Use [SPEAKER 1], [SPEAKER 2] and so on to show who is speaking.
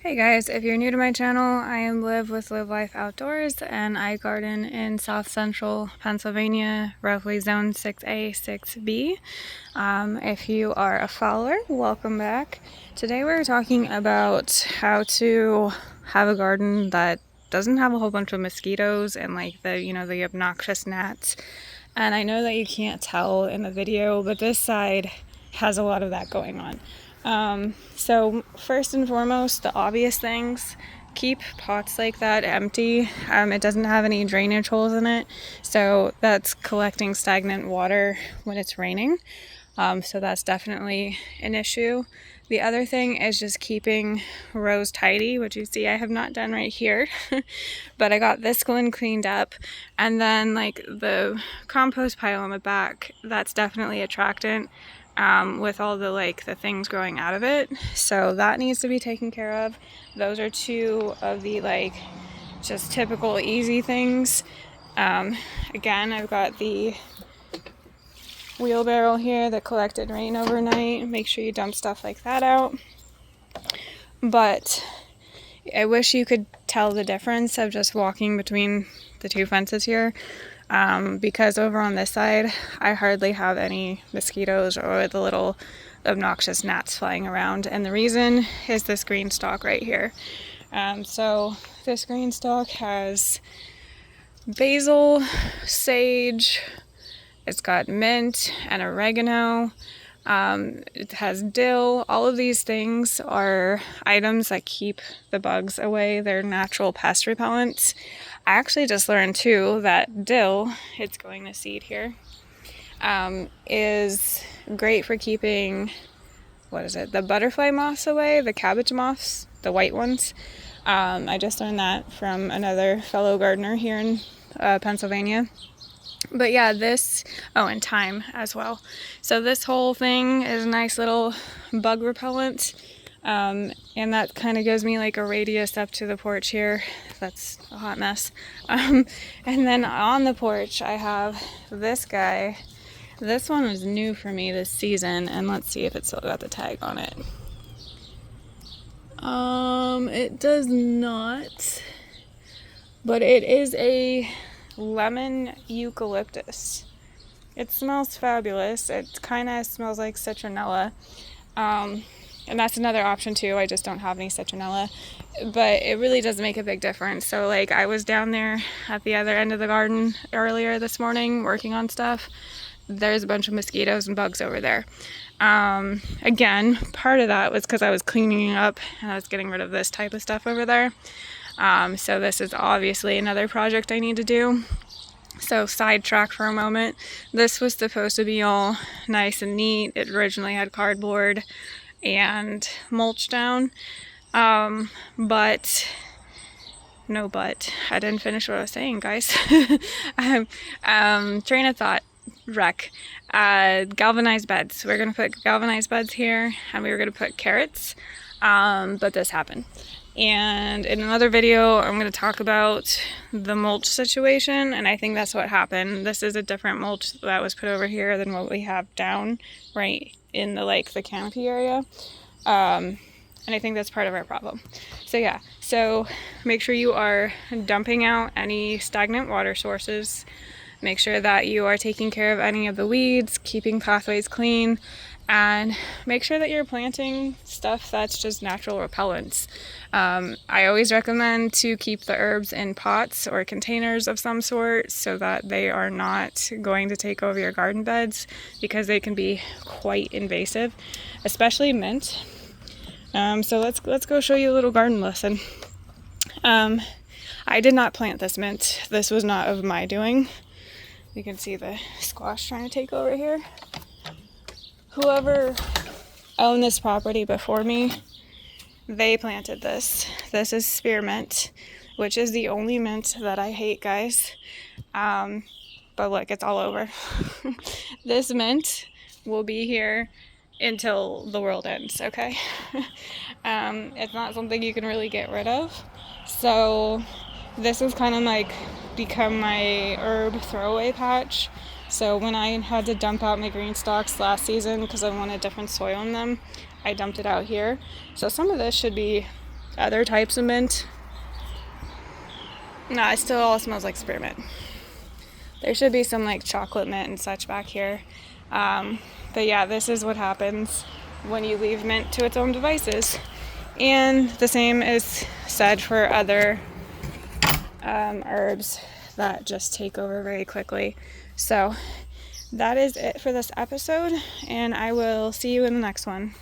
[SPEAKER 1] Hey guys, if you're new to my channel, I am Liv with Live Life Outdoors and I garden in South Central Pennsylvania, roughly zone 6A, 6B. If you are a follower, welcome back. Today we're talking about how to have a garden that doesn't have a whole bunch of mosquitoes and like the obnoxious gnats. And I know that you can't tell in the video, but this side has a lot of that going on. So first and foremost, the obvious things, keep pots like that empty. It doesn't have any drainage holes in it, so that's collecting stagnant water when it's raining. So that's definitely an issue. The other thing is just keeping rows tidy, which you see I have not done right here. But I got this one cleaned up, and then like the compost pile on the back, that's definitely attractant with all the things growing out of it. So that needs to be taken care of. Those are two of the just typical easy things. Again, I've got the wheelbarrow here that collected rain overnight. Make sure you dump stuff like that out. But I wish you could tell the difference of just walking between the two fences here, because over on this side I hardly have any mosquitoes or the little obnoxious gnats flying around, and the reason is this green stalk right here. So this green stalk has basil, sage, it's got mint and oregano. It has dill. All of these things are items that keep the bugs away. They're natural pest repellents. I actually just learned too that dill, it's going to seed here, is great for keeping, the butterfly moths away, the cabbage moths, the white ones. I just learned that from another fellow gardener here in Pennsylvania. But yeah, and thyme as well. So this whole thing is a nice little bug repellent. And that kind of gives me like a radius up to the porch here. That's a hot mess. And then on the porch, I have this guy. This one was new for me this season, and let's see if it's still got the tag on it. It does not, but it is a lemon eucalyptus. It smells fabulous. It kind of smells like citronella, and that's another option too. I just don't have any citronella, but it really does make a big difference. So like I was down there at the other end of the garden earlier this morning working on stuff. There's a bunch of mosquitoes and bugs over there. Again, part of that was because I was cleaning up and I was getting rid of this type of stuff over there. So this is obviously another project I need to do. So sidetrack for a moment. This was supposed to be all nice and neat. It originally had cardboard and mulch down. But I didn't finish what I was saying, guys. Train of thought wreck. Galvanized beds. We're gonna put galvanized beds here, and we were gonna put carrots. But this happened. And in another video, I'm going to talk about the mulch situation, and I think that's what happened. This is a different mulch that was put over here than what we have down right in the canopy area. And I think that's part of our problem. So yeah, so make sure you are dumping out any stagnant water sources. Make sure that you are taking care of any of the weeds, keeping pathways clean, and make sure that you're planting stuff that's just natural repellents. I always recommend to keep the herbs in pots or containers of some sort so that they are not going to take over your garden beds, because they can be quite invasive, especially mint. So let's go show you a little garden lesson. I did not plant this mint. This was not of my doing. You can see the squash trying to take over here. Whoever owned this property before me, they planted this. This is spearmint, which is the only mint that I hate, guys. But look, it's all over. This mint will be here until the world ends, okay? It's not something you can really get rid of. So this has kind of like become my herb throwaway patch. So when I had to dump out my green stalks last season because I wanted different soil in them, I dumped it out here. So some of this should be other types of mint. No, it still all smells like spearmint. There should be some like chocolate mint and such back here. But yeah, this is what happens when you leave mint to its own devices. And the same is said for other herbs that just take over very quickly. So that is it for this episode, and I will see you in the next one.